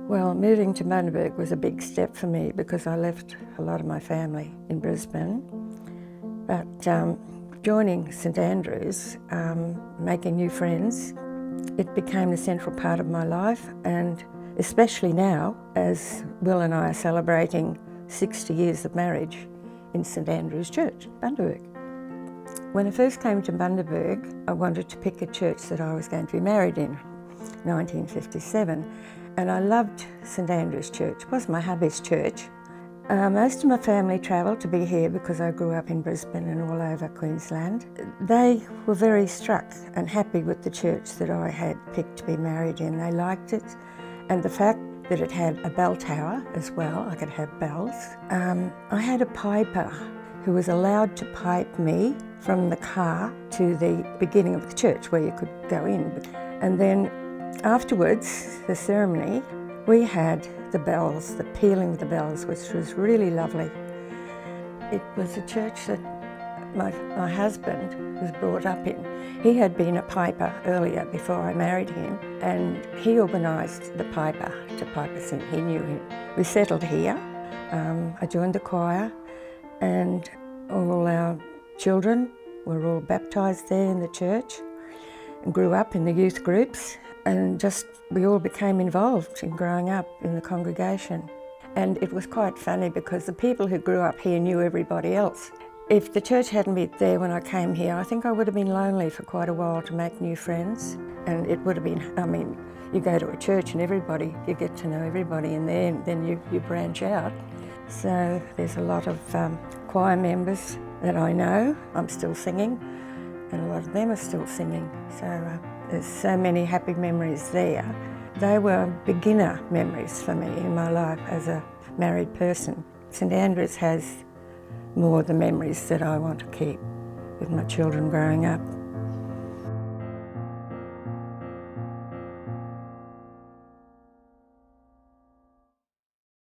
Well, moving to Bundaberg was a big step for me because I left a lot of my family in Brisbane. But joining St Andrews, making new friends, it became the central part of my life, and especially now as Will and I are celebrating 60 years of marriage in St Andrews Church, Bundaberg. When I first came to Bundaberg, I wanted to pick a church that I was going to be married in, 1957. And I loved St Andrews Church. It was my hubby's church. Most of my family travelled to be here because I grew up in Brisbane and all over Queensland. They were very struck and happy with the church that I had picked to be married in. They liked it, and the fact that it had a bell tower as well. I could have bells. I had a piper who was allowed to pipe me from the car to the beginning of the church where you could go in. And then afterwards, the ceremony, we had the bells, the pealing of the bells, which was really lovely. It was a church that my husband was brought up in. He had been a piper earlier before I married him, and he organised the piper to pipe us in. He knew him. We settled here. I joined the choir, and all our children were all baptised there in the church and grew up in the youth groups. And we all became involved in growing up in the congregation. And it was quite funny because the people who grew up here knew everybody else. If the church hadn't been there when I came here, I think I would have been lonely for quite a while to make new friends. And it would have been, you go to a church and you get to know everybody in there, and then you branch out. So there's a lot of choir members that I know. I'm still singing, and a lot of them are still singing. So there's so many happy memories there. They were beginner memories for me in my life as a married person. St Andrews has more of the memories that I want to keep with my children growing up.